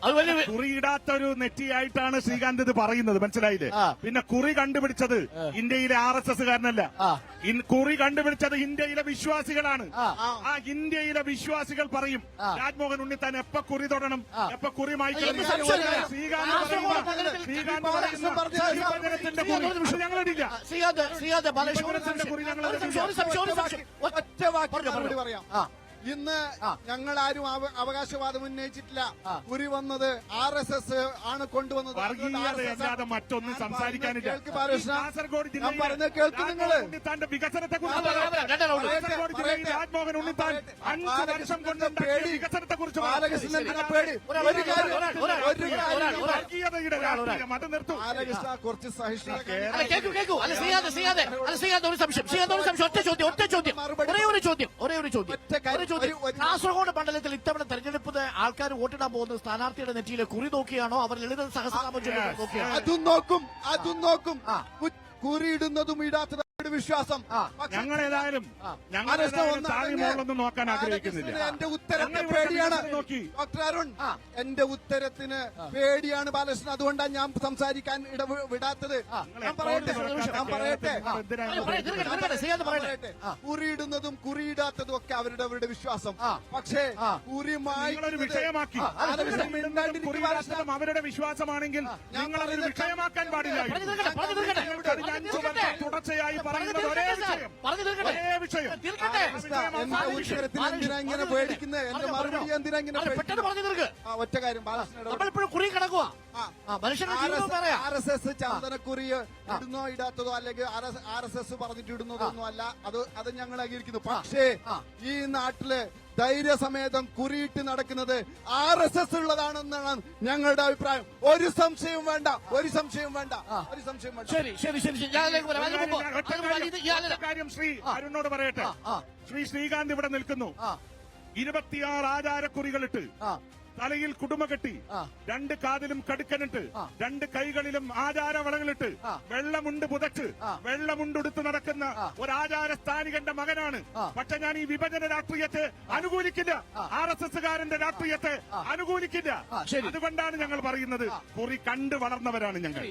കുറിയിടാത്ത ഒരു നെറ്റിയായിട്ടാണ് ശ്രീകാന്ത് ഇത് പറയുന്നത്, മനസ്സിലായില്ലേ? പിന്നെ കുറി കണ്ടുപിടിച്ചത് ഇന്ത്യയിലെ RSS കാരനല്ല, കുറി കണ്ടുപിടിച്ചത് ഇന്ത്യയിലെ വിശ്വാസികളാണ്. ആ ഇന്ത്യയിലെ വിശ്വാസികൾ പറയും രാജ്മോഹൻ ഉണ്ണിത്താൻ എപ്പ കുറി തൊടണം, എപ്പ കുറി മായ്ക്കണം. ഞങ്ങളിടില്ല. ഇന്ന് ഞങ്ങൾ ആരും അവകാശവാദം ഉന്നയിച്ചിട്ടില്ല. കുറി വന്നത് RSS ആണ് കൊണ്ടുവന്നത്. വർഗീയതയല്ലാതെ മറ്റൊന്നും സംസാരിക്കാനില്ല. കാസർഗോഡ് ഞാൻ പറഞ്ഞ കേൾക്ക് നിങ്ങള്. ഉണ്ണിത്താന്റെ വികസനത്തെ കുറിച്ച് കാസർഗോഡ് ജില്ലയിൽ രാജ്മോഹൻ ഉണ്ണിത്താൻ 5 വർഷം കൊണ്ടുണ്ടാക്കിയ വികസനത്തെ കുറിച്ച് വർഗീയതയുടെ രാഷ്ട്രീയം അത് നിർത്തും. കുറച്ച് സഹിഷ്ണുത. ഒരേ ഒരു ചോദ്യം. കാസർഗോഡ് മണ്ഡലത്തിൽ ഇത്തവണ തെരഞ്ഞെടുപ്പ് ആൾക്കാർ വോട്ടിടാൻ പോകുന്ന സ്ഥാനാർത്ഥിയുടെ നെറ്റിയിലെ കുറി നോക്കിയാണോ അവർ ലളിത സഹസ്രനാമം നോക്കിയാണോ? അതും നോക്കും. കുറിയിടുന്നതും ഇടാത്തതും വിശ്വാസം. ഞങ്ങളേതായാലും താഴ്മോളൊന്നും നോക്കാൻ ആഗ്രഹിക്കുന്നില്ല. എന്റെ ഉത്തരത്തെ പേടിയാണ് ഡോക്ടർ അരുൺ, എന്റെ ഉത്തരത്തിന് പേടിയാണ് ബാലകൃഷ്ണൻ. അതുകൊണ്ടാണ് ഞാൻ സംസാരിക്കാൻ വിടാത്തത്. ഞാൻ പറയട്ടെ. കുറിയിടുന്നതും കുറിയിടാത്തതും ഒക്കെ അവരുടെ വിശ്വാസം. പക്ഷേ കുറിയുമായി വിഷയമാക്കി അവരുടെ വിശ്വാസമാണെങ്കിൽ ഞങ്ങളതൊരു വിഷയമാക്കാൻ പാടില്ല. തുടർച്ചയായി പറയുന്നത് ഒരേ വിഷയം. എന്റെ ഉത്തരത്തിൽ എന്തിനാ ഇങ്ങനെ പേടിക്കുന്നത്? എന്റെ മറുപടി എന്തിനാ ഇങ്ങനെ? ഒറ്റ കാര്യം, RSS ചന്ദനക്കുറി ഇടുന്നോ ഇടാത്തതോ അല്ലെങ്കിൽ RSS പറഞ്ഞിട്ട് ഇടുന്നതോ ഒന്നും അല്ല. അത് ഞങ്ങൾ അംഗീകരിക്കുന്നു. പക്ഷേ ഈ നാട്ടില് ധൈര്യസമേതം കുറിയിട്ട് നടക്കുന്നത് RSS ഉള്ളതാണെന്നാണ് ഞങ്ങളുടെ അഭിപ്രായം. ഒരു സംശയവും വേണ്ട. കാര്യം ശ്രീ അരുണോട് പറയട്ടെ. ശ്രീകാന്ത് ഇവിടെ നിൽക്കുന്നു. 26 ആചാരക്കുറികളിട്ട് തലയിൽ കുടുമ കെട്ടി 2 കാതിലും കടുക്കനിട്ട് 2 കൈകളിലും ആചാരവളകളിട്ട് വെള്ളമുണ്ട് പുതച്ച് വെള്ളമുണ്ടെടുത്ത് നടക്കുന്ന ഒരാചാര സ്ഥാനികന്റെ മകനാണ്. പക്ഷെ ഞാൻ ഈ വിഭജന രാഷ്ട്രീയത്തെ അനുകൂലിക്കില്ല, RSS കാരന്റെ രാഷ്ട്രീയത്തെ അനുകൂലിക്കില്ല. അതുകൊണ്ടാണ് ഞങ്ങൾ പറയുന്നത് കുറി കണ്ടു വളർന്നവരാണ് ഞങ്ങൾ.